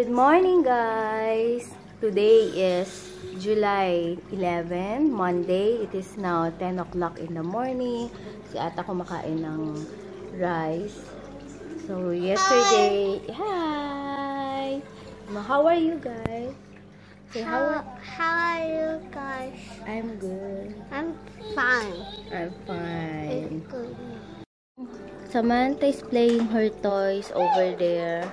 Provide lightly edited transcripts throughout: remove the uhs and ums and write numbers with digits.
Good morning, guys! Today is July 11, Monday. It is now 10 o'clock in the morning. Si ata kumakain ng rice. So, yesterday... Hi! How are you guys? Say, how are you guys? I'm good. I'm fine. I'm fine. It's good. Samantha is playing her toys over there.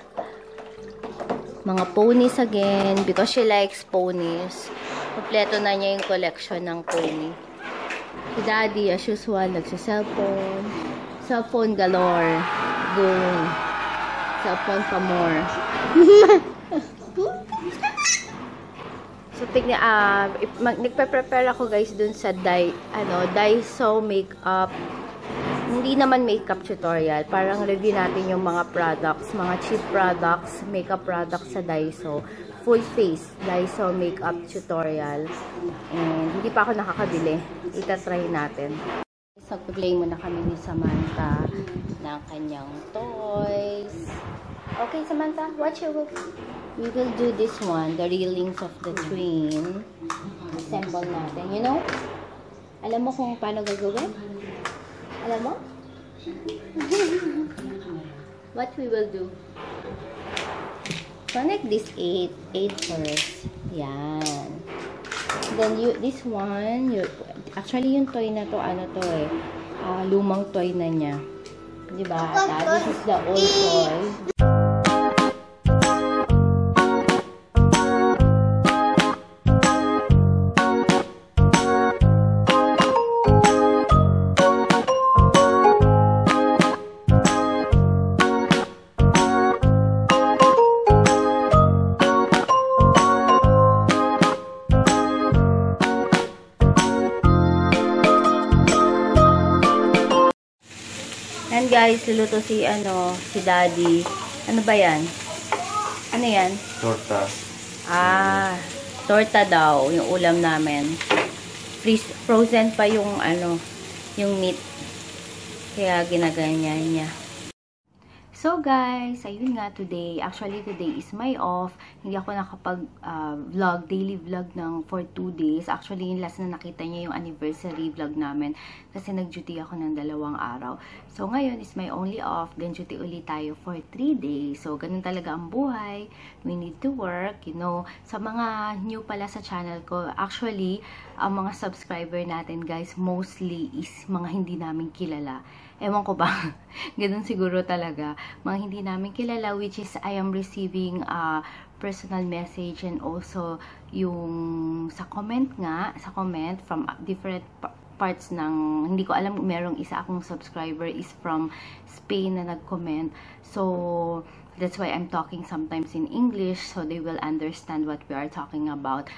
Mga ponies again because she likes ponies. Kompleto na niya yung collection ng pony. Si Daddy, as usual, nagsa-cellphone. Cellphone galore. Go. Cellphone pa more. So, nagpe-prepare ako guys dun sa Daiso makeup. Hindi naman makeup tutorial. Parang review natin yung mga products, mga cheap products, makeup products sa Daiso. Full face Daiso makeup tutorial. And hindi pa ako nakakabili. Itatry natin. So, play muna kami ni Samantha ng kanyang toys. Okay, Samantha, watch your book. We will do this one, the railings of the train. Assemble natin. You know? Alam mo kung paano gagawin? Alam mo? What we will do? Connect this 8 first. Yan. Then this one, actually yung toy na to, lumang toy na niya. Diba? This is the old toy. And guys, luluto si Daddy. Ano ba yan? Ano yan? Torta. Torta daw, yung ulam namin. Frozen pa yung yung meat. Kaya ginaganyan niya. So guys, ayun nga today. Actually today is my off. Hindi ako nakapag daily vlog for 2 days. Actually yung last na nakita niya yung anniversary vlog namin. Kasi nag-duty ako ng 2 araw. So ngayon is my only off. Then duty ulit tayo for 3 days. So ganun talaga ang buhay. We need to work, you know. Sa mga new pala sa channel ko, actually, ang mga subscriber natin guys, mostly is mga hindi namin kilala. Ewan ko ba, ganun siguro talaga. Mga hindi namin kilala, which is I am receiving personal message and also yung sa comment from different parts ng, hindi ko alam, merong isa akong subscriber is from Spain na nag-comment. So, that's why I'm talking sometimes in English so they will understand what we are talking about.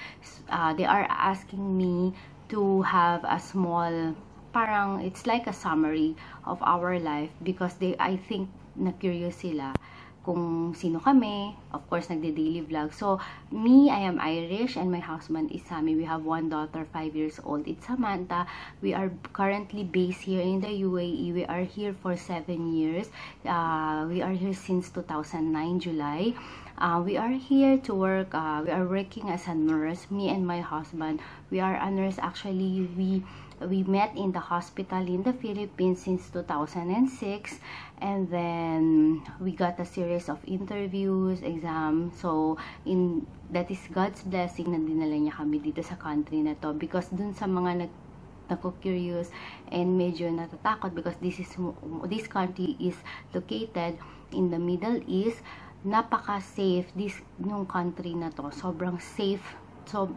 They are asking me to have a small, parang it's like a summary of our life because I think na curious sila kung sino kami. Of course, nagde-daily vlog. So, me, I am Irish and my husband is Sammy. We have one daughter, 5 years old. It's Samantha. We are currently based here in the UAE. We are here for 7 years. We are here since 2009, July. We are here to work. We are working as a nurse. Me and my husband. We are a nurse. Actually, we met in the hospital in the Philippines since 2006, and then we got a series of interviews, exams. So that is God's blessing na dinala niya kami dito sa country na to, because dun sa mga nako-curious and medyo natatakot because this country is located in the Middle East. Napaka-safe nung country na to. Sobrang safe,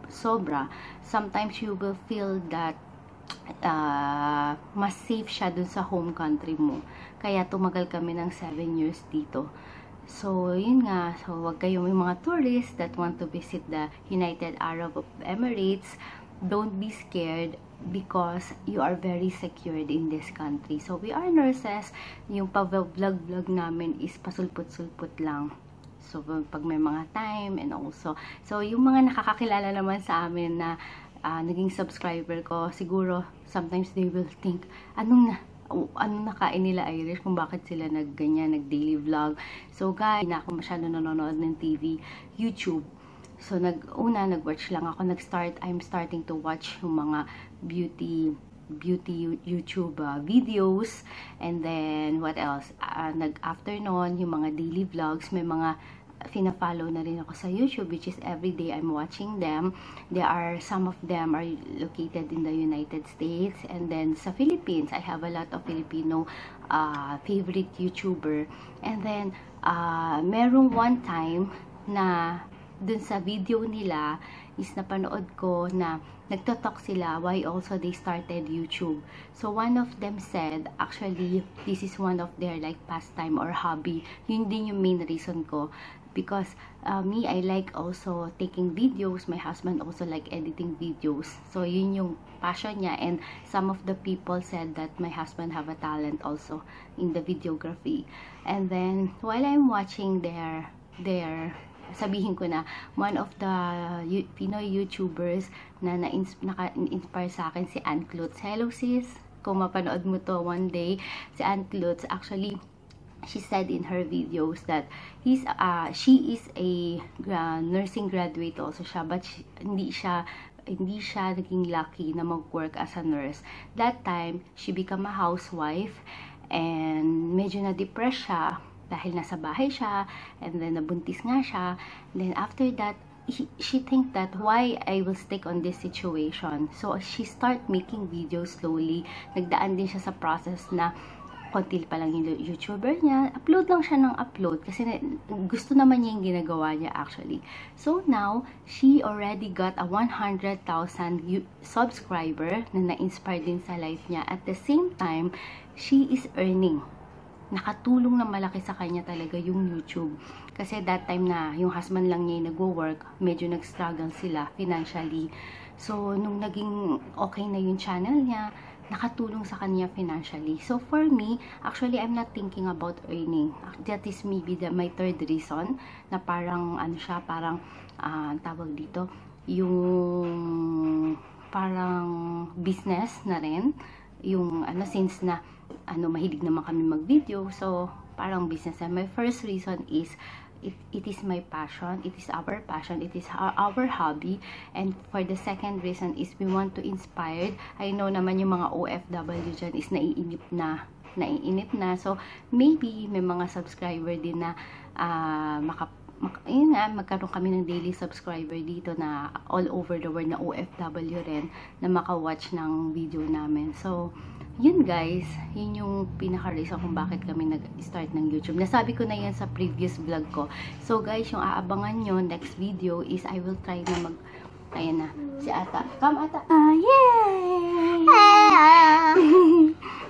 sobra. Sometimes you will feel that mas safe siya dun sa home country mo. Kaya tumagal kami ng 7 years dito. So, yun nga. So, wag kayo may mga tourists that want to visit the United Arab Emirates. Don't be scared because you are very secured in this country. So, we are nurses. Yung pa-vlog namin is pasulput-sulput lang. So, pag may mga time and also. So, yung mga nakakakilala naman sa amin na naging subscriber ko, siguro sometimes they will think, ano nakain nila Irish, kung bakit sila nag-daily vlog. So guys, hindi na ako masyado nanonood ng TV, YouTube. So nag-watch lang ako, I'm starting to watch yung mga beauty YouTube videos, and then what else, after nun, yung mga daily vlogs, may mga fina-follow na rin ako sa YouTube, which is everyday I'm watching them. Some of them are located in the United States, and then sa Philippines, I have a lot of Filipino favorite YouTuber. And then, merong one time na dun sa video nila is napanood ko na nagtotalk sila why also they started YouTube. So one of them said, actually, this is one of their like pastime or hobby. Yun din yung main reason ko. Because me, I like also taking videos. My husband also like editing videos. So yun yung passion niya. And some of the people said that my husband have a talent also in the videography. And then while I'm watching their sabihin ko na, one of the Pinoy YouTubers na na-inspire sa akin, si Ann Klutz. Hello sis, kung mapanood mo to one day, si Ann Klutz, actually, she said in her videos that she is a nursing graduate also siya, but hindi siya naging lucky na mag-work as a nurse. That time, she became a housewife, and medyo na-depress siya dahil nasa bahay siya, and then nabuntis nga siya. Then after that, she think that why I will stick on this situation. So she start making videos slowly. Nagdaan din siya sa process na konti pa lang yung YouTuber niya. Upload lang siya ng upload kasi gusto naman niya yung ginagawa niya actually. So now, she already got a 100,000 subscriber na na-inspire din sa life niya. At the same time, she is earning. Nakatulong na malaki sa kanya talaga yung YouTube. Kasi that time na yung husband lang niya yung nagwo-work, medyo nag-struggle sila financially. So, nung naging okay na yung channel niya, nakatulong sa kanya financially. So, for me, actually, I'm not thinking about earning. That is maybe my third reason na parang, parang, tawag dito, yung parang business na rin. Yung, since na, mahilig naman kami mag-video. So, parang business. And my first reason is, it is my passion, it is our passion, it is our hobby. And for the second reason is we want to inspire. I know naman yung mga OFW dyan is naiinip na. So maybe may mga subscriber din na magkaroon kami ng daily subscriber dito na all over the world na OFW rin na maka-watch ng video namin. So yun guys, yun yung pinaka-reason kung bakit kami nag-start ng YouTube. Nasabi ko na yan sa previous vlog ko. So guys, yung aabangan nyo next video is I will try na ayan na, si Ata. Come Ata! Yay!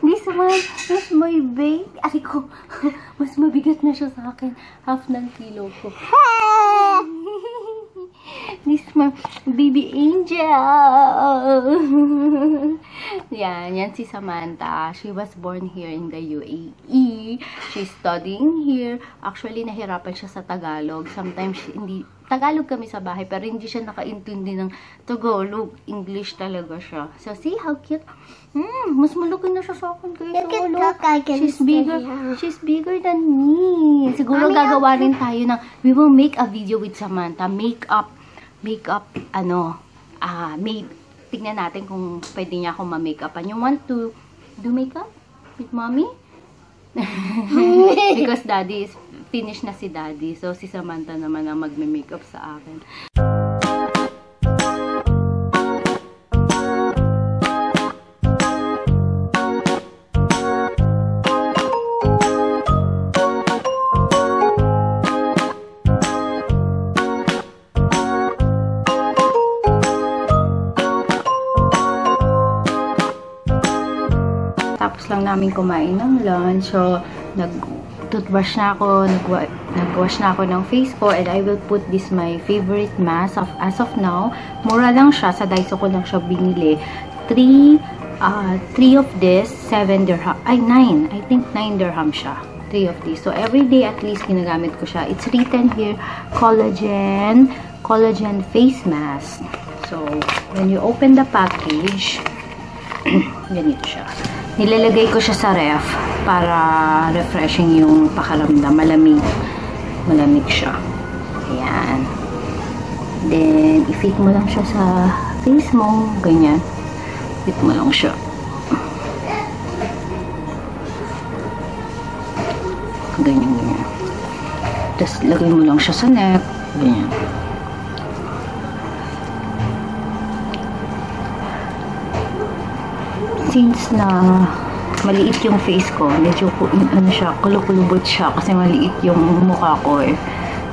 This one is my baby. Ay ko, mas mabigat na siya sa akin. Half ng kilo ko. This my baby angel. Yan si Samantha. She was born here in the UAE. She's studying here. Actually, nahirapan siya sa Tagalog. Sometimes, Tagalog kami sa bahay, pero hindi siya nakaintindi ng Tagalog. English talaga siya. So, see how cute? Mas malaki na siya sa akin, guys. She's bigger than me. Siguro gagawa rin tayo ng, we will make a video with Samantha. Makeup, tignan natin kung pwede niya akong ma-makeupan. You want to do makeup with mommy? Because daddy is finished na si daddy. So, si Samantha naman ang magme-makeup sa akin. Tapos lang namin kumain ng lunch. So, nag-toothbrush na ako, nag-wash na ako ng face ko, and I will put this my favorite mask as of now. Mura lang siya, sa Daiso ko lang siya binili. 3 of this, 7 dirham, ay 9, I think 9 dirham siya. 3 of these. So, every day at least ginagamit ko siya. It's written here, collagen face mask. So, when you open the package, ganito siya. Nilalagay ko siya sa ref para refreshing yung pakaramdam. Malamig. Malamig siya. Ayan. Then, i-fit mo lang siya sa face mo. Ganyan. Fit mo lang siya. Ganyan, ganyan. Tapos, lagay mo lang siya sa neck. Ganyan. Since na maliit yung face ko, medyo ano siya, kulubot siya kasi maliit yung mukha ko eh.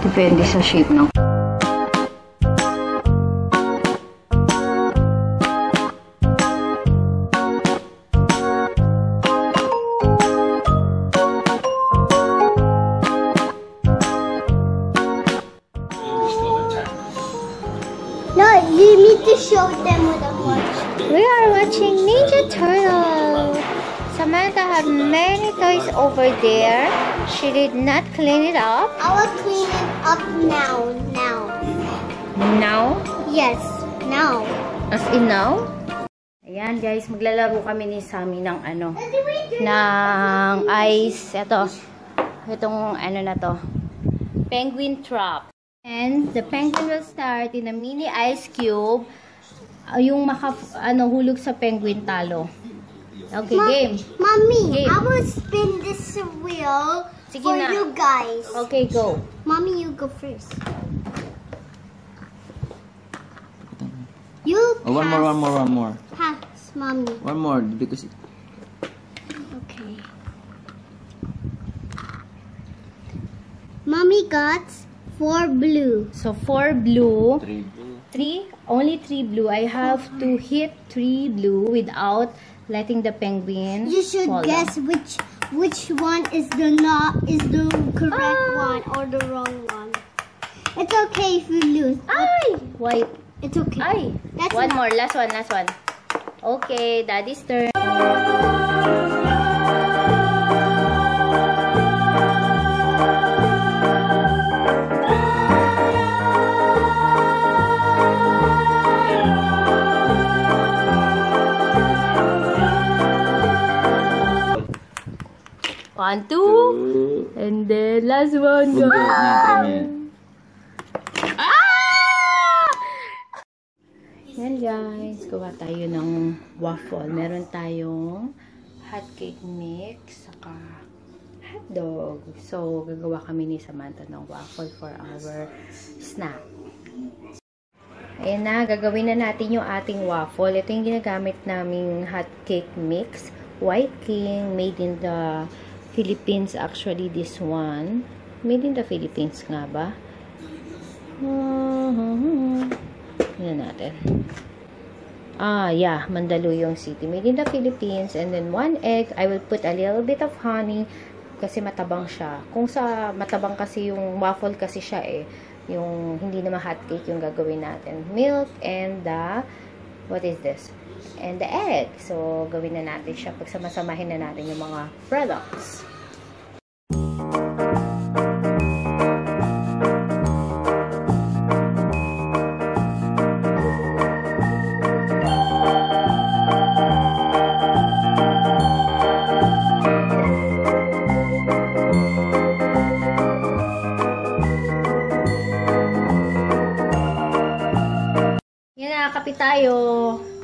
Depende sa shape ng No, you need to show them what I'm watching. We are watching Ninja Turtle. Samantha had many toys over there. She did not clean it up. I will clean it up now. Now? Yes, now. As in now? Ayan guys, maglalaro kami ni Sammy ng ano, ng ice. Itong ano na to. Penguin trap. And the penguin will start in a mini ice cube. Yung hulog sa penguin talo. Okay, game. Mommy, Game. I will spin this wheel Sige for na. you guys. Okay, go. Mommy, you go first. You Oh, one more. pass, Mommy. One more because Okay. Mommy got 4 blue. So 4 blue. 3. 3? Only 3 blue. I have to hit 3 blue without letting the penguin You should fall guess down. which one is the correct one or the wrong one. It's okay if you lose. Ay! Why? It's okay. Ay! That's One enough. more. Last one. Okay, Daddy's turn. One, two. And then last one. Go. Yan guys, gawa tayo ng waffle. Meron tayong hot cake mix, saka hotdog. So, gagawa kami ni Samantha ng waffle for our snack. Ayan na, gagawin na natin yung ating waffle. Ito yung ginagamit naming hot cake mix. White King, made in the Philippines. Actually, this one. Made in the Philippines nga ba? Yan natin. Yeah, Mandaluyong City. Made in the Philippines. And then 1 egg. I will put a little bit of honey kasi matabang siya. Kung sa matabang kasi yung waffle kasi siya eh. Yung hindi naman hot cake yung gagawin natin. Milk and the, what is this? And the egg. So, gawin na natin siya. Pagsamasamahin na natin yung mga products. Kapit tayo.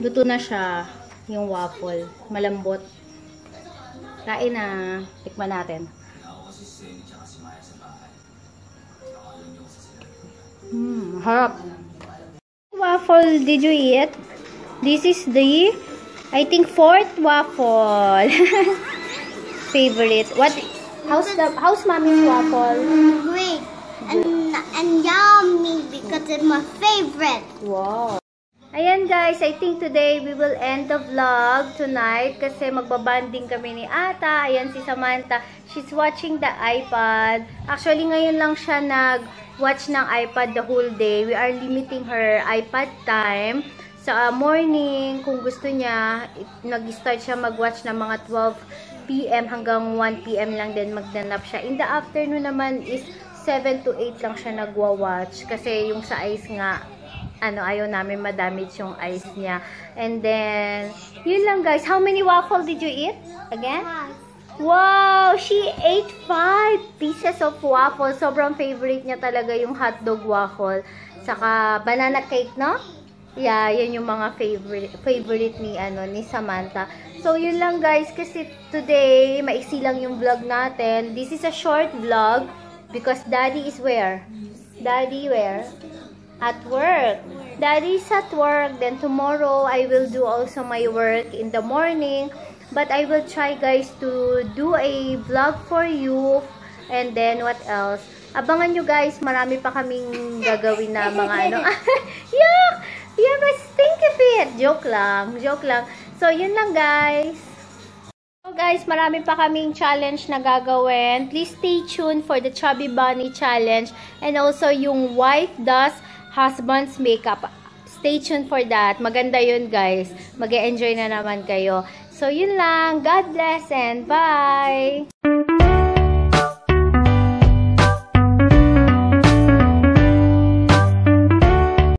Luto na siya. Yung waffle. Malambot. Kain na. Tikman natin. Harap. Waffle did you eat? This is the, I think, 4th waffle. Favorite. What? How's mommy's waffle? Great. And yummy because it's my favorite. Wow. Ayan guys, I think today we will end the vlog tonight kasi magbabanding kami ni Ata. Ayan si Samantha. She's watching the iPad. Actually, ngayon lang siya nag-watch ng iPad the whole day. We are limiting her iPad time. Sa morning, kung gusto niya, nag-start siya mag-watch ng mga 12 PM hanggang 1 PM lang din magdanap siya. In the afternoon naman is 7 to 8 lang siya nagwa-watch kasi yung sa eyes nga ayaw namin madamage yung eyes niya. And then, yun lang guys. How many waffle did you eat? Again? Wow! She ate 5 pieces of waffle. Sobrang favorite niya talaga yung hotdog waffle. Saka banana cake, no? Yeah, yun yung mga favorite ni Samantha. So, yun lang guys. Kasi today, maiksi lang yung vlog natin. This is a short vlog because Daddy is where? Daddy where? At work. Daddy is at work. Then tomorrow, I will do also my work in the morning. But I will try guys to do a vlog for you. And then what else? Abangan nyo guys, marami pa kaming gagawin na mga Yuck! You have a stinky feet! Joke lang. So yun lang guys. So guys, marami pa kaming challenge na gagawin. Please stay tuned for the Chubby Bunny challenge. And also yung wife does husband's makeup. Stay tuned for that. Maganda yun guys. Mag-e-enjoy na naman kayo. So, yun lang. God bless and bye!